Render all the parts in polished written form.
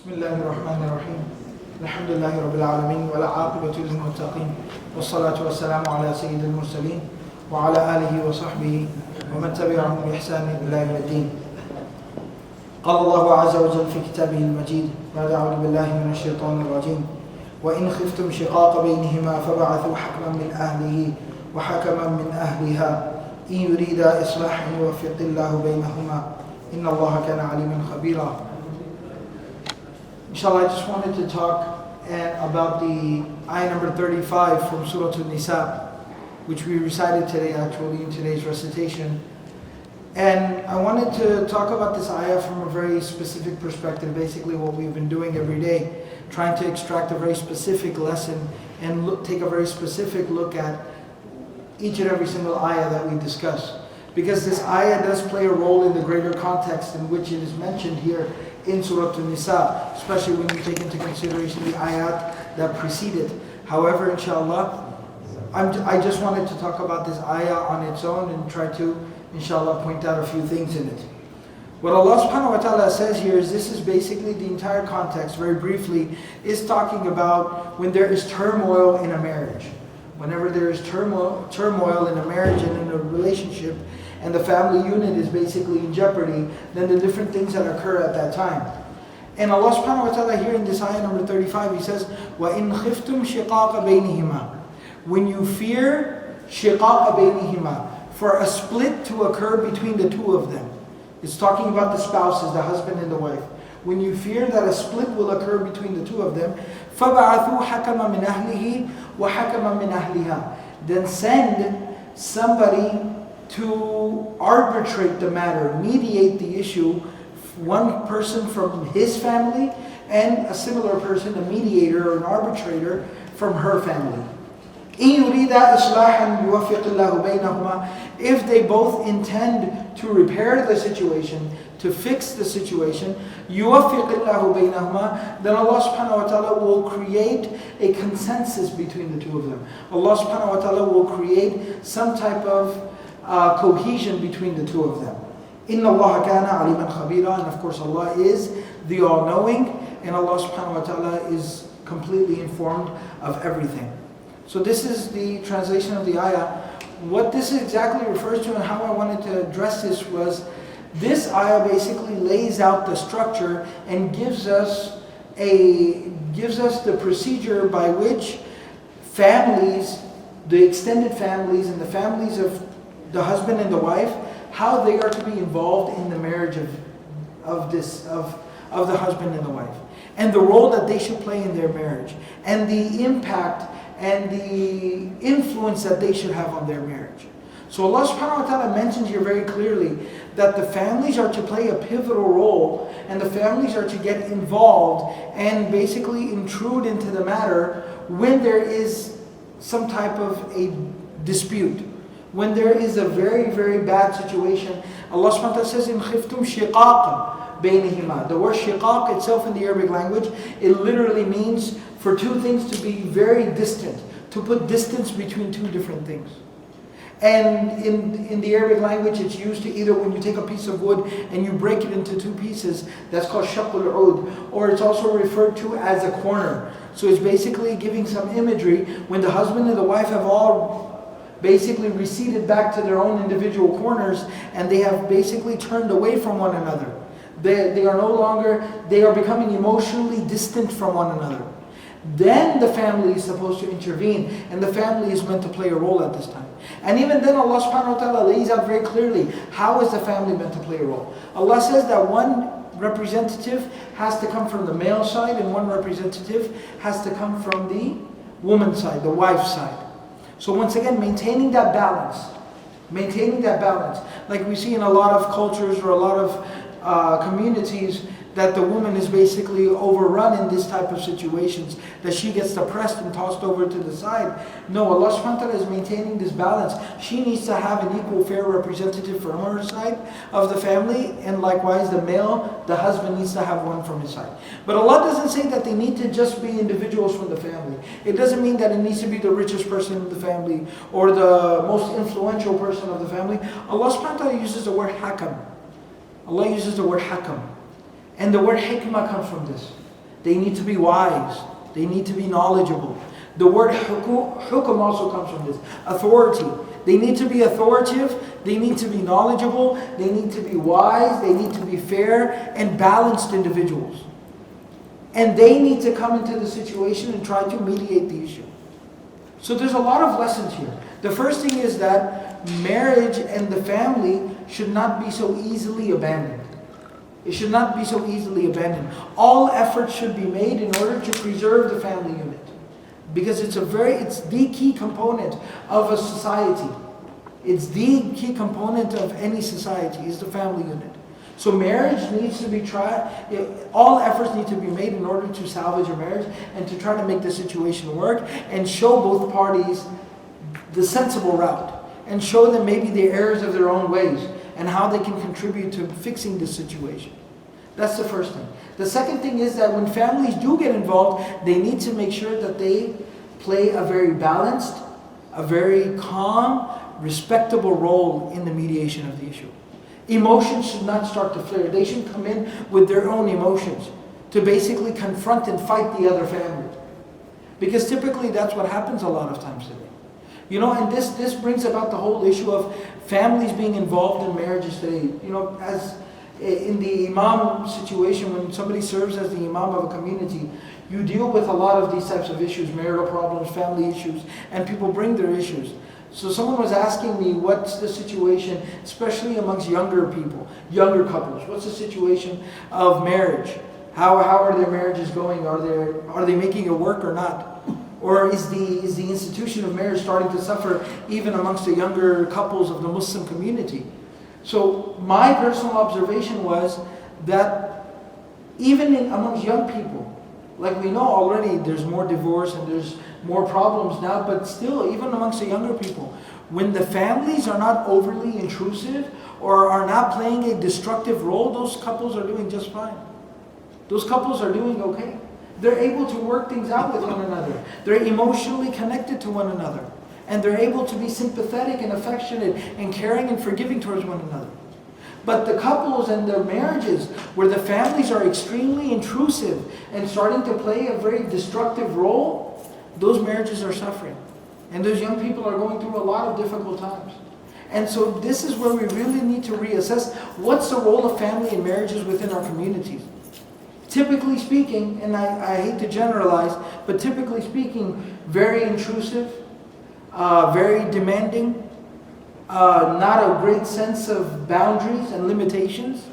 بسم الله الرحمن الرحيم الحمد لله رب العالمين والعاقبة للمتقين والصلاة والسلام على سيد المرسلين وعلى آله وصحبه ومن تبعهم بإحسان إلى يوم الدين. قال الله عز وجل في كتابه المجيد بعد أعوذ بالله من الشيطان الرجيم وإن خفتم شقاق بينهما فبعثوا حكما من أهله وحكما من أهلها إن يريدا إصلاحا يوفق الله بينهما إن الله كان عليما خبيرا. Inshallah, I just wanted to talk about the ayah number 35 from Surah An-Nisa, which we recited today actually in today's recitation. And I wanted to talk about this ayah from a very specific perspective, basically what we've been doing every day, trying to extract a very specific lesson and take a very specific look at each and every single ayah that we discuss. Because this ayah does play a role in the greater context in which it is mentioned here in Surah An-Nisa, especially when you take into consideration the ayat that preceded. However, inshallah, I just wanted to talk about this ayah on its own and try to, inshallah, point out a few things in it. What Allah subhanahu wa ta'ala says here is this is basically the entire context, very briefly, is talking about when there is turmoil in a marriage. Whenever there is turmoil in a marriage and in a relationship, and the family unit is basically in jeopardy, then the different things that occur at that time. And Allah subhanahu wa ta'ala here in this ayah number 35, He says, وَإِنْ خِفْتُمْ شِقَاقَ بَيْنِهِمَا. When you fear شِقَاقَ بَيْنِهِمَا, for a split to occur between the two of them. It's talking about the spouses, the husband and the wife. When you fear that a split will occur between the two of them, فَبَعَثُوا حَكَمًا مِنْ أَهْلِهِ وَحَكَمًا مِنْ أَهْلِهَا. Then send somebody to arbitrate the matter, mediate the issue, one person from his family and a similar person, a mediator or an arbitrator from her family. إِن يُرِيدَا إِصْلَاحًا يُوَفِّقِ اللَّهُ بَيْنَهُمَا. If they both intend to repair the situation, to fix the situation, يُوَفِّقِ اللَّهُ بَيْنَهُمَا, then Allah subhanahu wa ta'ala will create a consensus between the two of them. Allah subhanahu wa ta'ala will create some type of cohesion between the two of them. إِنَّ اللَّهَ كَانَ عَلِيمًا خَبِيرًا. And of course Allah is the all-knowing, and Allah subhanahu wa ta'ala is completely informed of everything. So this is the translation of the ayah. What this exactly refers to and how I wanted to address this was, this ayah basically lays out the structure and gives us the procedure by which families, the extended families and the families of the husband and the wife, how they are to be involved in the marriage of the husband and the wife, and the role that they should play in their marriage, and the impact and the influence that they should have on their marriage. So Allah subhanahu wa ta'ala mentions here very clearly that the families are to play a pivotal role, and the families are to get involved and basically intrude into the matter when there is some type of a dispute, when there is a very, very bad situation. Allah subhanahu wa ta'ala says, إِنْ خِفْتُمْ شِقَاقًا بَيْنِهِمَا. The word shiqaq itself in the Arabic language, it literally means for two things to be very distant, to put distance between two different things. And in the Arabic language, it's used to either when you take a piece of wood and you break it into two pieces, that's called shaqul ud, or it's also referred to as a corner. So it's basically giving some imagery when the husband and the wife have all basically receded back to their own individual corners, and they have basically turned away from one another. They are no longer, they are becoming emotionally distant from one another. Then the family is supposed to intervene, and the family is meant to play a role at this time. And even then Allah subhanahu wa ta'ala lays out very clearly how is the family meant to play a role. Allah says that one representative has to come from the male side, and one representative has to come from the woman's side, the wife's side. So once again, maintaining that balance. Like we see in a lot of cultures or a lot of communities, that the woman is basically overrun in this type of situations, that she gets depressed and tossed over to the side. No, Allah subhanahu wa ta'ala is maintaining this balance. She needs to have an equal, fair representative from her side of the family, and likewise the male, the husband, needs to have one from his side. But Allah doesn't say that they need to just be individuals from the family. It doesn't mean that it needs to be the richest person in the family or the most influential person of the family. Allah subhanahu wa ta'ala uses the word hakam. Allah uses the word hakam. And the word hikmah comes from this. They need to be wise. They need to be knowledgeable. The word hukum also comes from this. Authority. They need to be authoritative. They need to be knowledgeable. They need to be wise. They need to be fair and balanced individuals. And they need to come into the situation and try to mediate the issue. So there's a lot of lessons here. The first thing is that marriage and the family should not be so easily abandoned. It should not be so easily abandoned. All efforts should be made in order to preserve the family unit. Because it's the key component of a society. It's the key component of any society, is the family unit. So marriage needs to be all efforts need to be made in order to salvage a marriage and to try to make the situation work and show both parties the sensible route and show them maybe the errors of their own ways and how they can contribute to fixing the situation. That's the first thing. The second thing is that when families do get involved, they need to make sure that they play a very balanced, a very calm, respectable role in the mediation of the issue. Emotions should not start to flare. They should come in with their own emotions to basically confront and fight the other family. Because typically that's what happens a lot of times today. You know, and this brings about the whole issue of families being involved in marriages today. You know, as in the imam situation, when somebody serves as the imam of a community, you deal with a lot of these types of issues, marital problems, family issues, and people bring their issues. So someone was asking me, what's the situation, especially amongst younger people, younger couples? What's the situation of marriage? How are their marriages going? Are they making it work or not? Or is the institution of marriage starting to suffer even amongst the younger couples of the Muslim community? So my personal observation was that even amongst young people, like we know already there's more divorce and there's more problems now, but still, even amongst the younger people, when the families are not overly intrusive or are not playing a destructive role, those couples are doing just fine. Those couples are doing okay. They're able to work things out with one another. They're emotionally connected to one another. And they're able to be sympathetic and affectionate and caring and forgiving towards one another. But the couples and their marriages where the families are extremely intrusive and starting to play a very destructive role, those marriages are suffering. And those young people are going through a lot of difficult times. And so this is where we really need to reassess what's the role of family and marriages within our communities. Typically speaking, and I hate to generalize, but typically speaking, very intrusive, very demanding, not a great sense of boundaries and limitations,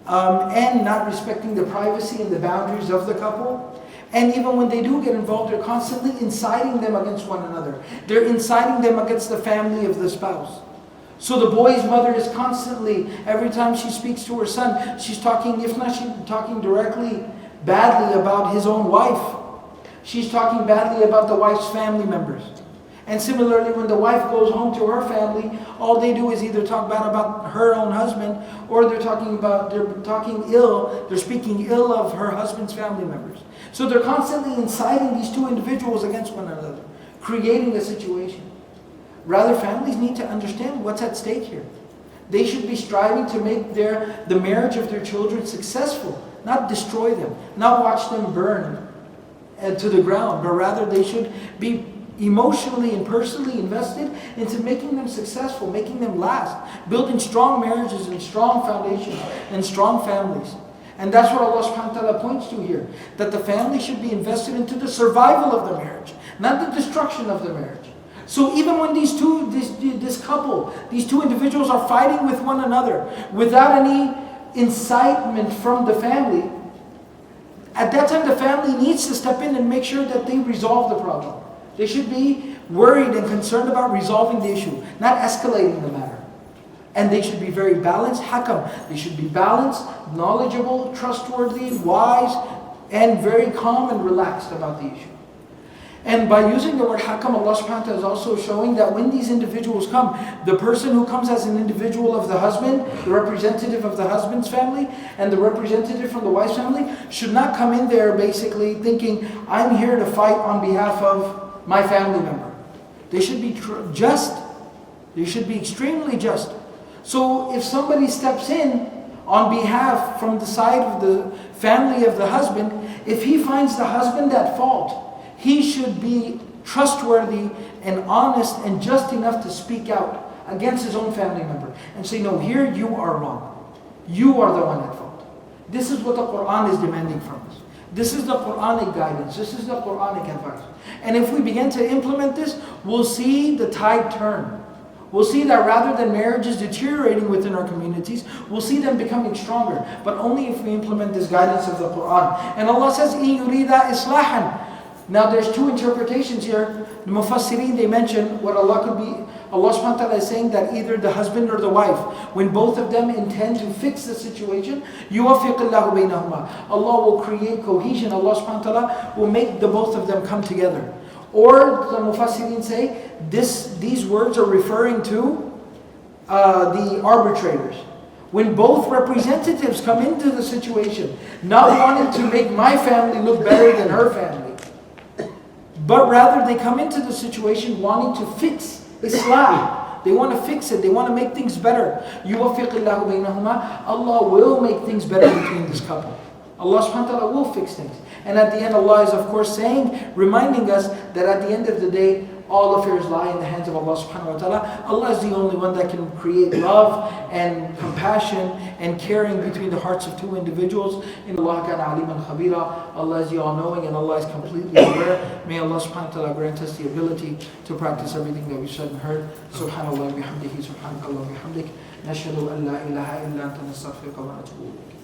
and not respecting the privacy and the boundaries of the couple. And even when they do get involved, they're constantly inciting them against one another. They're inciting them against the family of the spouse. So the boy's mother is constantly, every time she speaks to her son, she's talking, if not she's talking directly badly about his own wife. She's talking badly about the wife's family members. And similarly, when the wife goes home to her family, all they do is either talk bad about her own husband, or they're speaking ill of her husband's family members. So they're constantly inciting these two individuals against one another, creating a situation. Rather, families need to understand what's at stake here. They should be striving to make the marriage of their children successful, not destroy them, not watch them burn to the ground, but rather they should be emotionally and personally invested into making them successful, making them last, building strong marriages and strong foundations and strong families. And that's what Allah subhanahu wa ta'ala points to here, that the family should be invested into the survival of the marriage, not the destruction of the marriage. So even when this couple, these two individuals are fighting with one another without any incitement from the family, at that time the family needs to step in and make sure that they resolve the problem. They should be worried and concerned about resolving the issue, not escalating the matter. And they should be very balanced, hakam. They should be balanced, knowledgeable, trustworthy, wise, and very calm and relaxed about the issue. And by using the word hakam, Allah subhanahu wa ta'ala is also showing that when these individuals come, the person who comes as an individual of the husband, the representative of the husband's family, and the representative from the wife's family, should not come in there basically thinking, I'm here to fight on behalf of my family member. They should be just. They should be extremely just. So if somebody steps in on behalf from the side of the family of the husband, if he finds the husband at fault, he should be trustworthy and honest and just enough to speak out against his own family member and say, no, here you are wrong. You are the one at fault. This is what the Quran is demanding from us. This is the Quranic guidance. This is the Quranic advice. And if we begin to implement this, we'll see the tide turn. We'll see that rather than marriages deteriorating within our communities, we'll see them becoming stronger. But only if we implement this guidance of the Quran. And Allah says, إِن يُرِيدَ إِصْلَاحًا. Now there's two interpretations here. The Mufassirin, they mention what Allah could be. Allah subhanahu wa ta'ala is saying that either the husband or the wife, when both of them intend to fix the situation, يُوَفِّقِ اللَّهُ بَيْنَهُمَا. Allah will create cohesion. Allah subhanahu wa ta'ala will make the both of them come together. Or the Mufassirin say, these words are referring to the arbitrators. When both representatives come into the situation, not wanting to make my family look better than her family, but rather they come into the situation wanting to fix Islam. They want to fix it. They want to make things better. يُوَفِّقِ اللَّهُ بَيْنَهُمَا. Allah will make things better between this couple. Allah subhanahu wa ta'ala will fix things. And at the end, Allah is of course saying, reminding us that at the end of the day, all affairs lie in the hands of Allah subhanahu wa ta'ala. Allah is the only one that can create love and compassion and caring between the hearts of two individuals. In Allah kana aliman khabira. Allah is the all-knowing and Allah is completely aware. May Allah subhanahu wa ta'ala grant us the ability to practice everything that we said and heard. Subhanallah bihamdihi, subhanakallah bihamdik. Nashhadu an la ilaha illa anta nastaghfiruka wa natubu ilayk.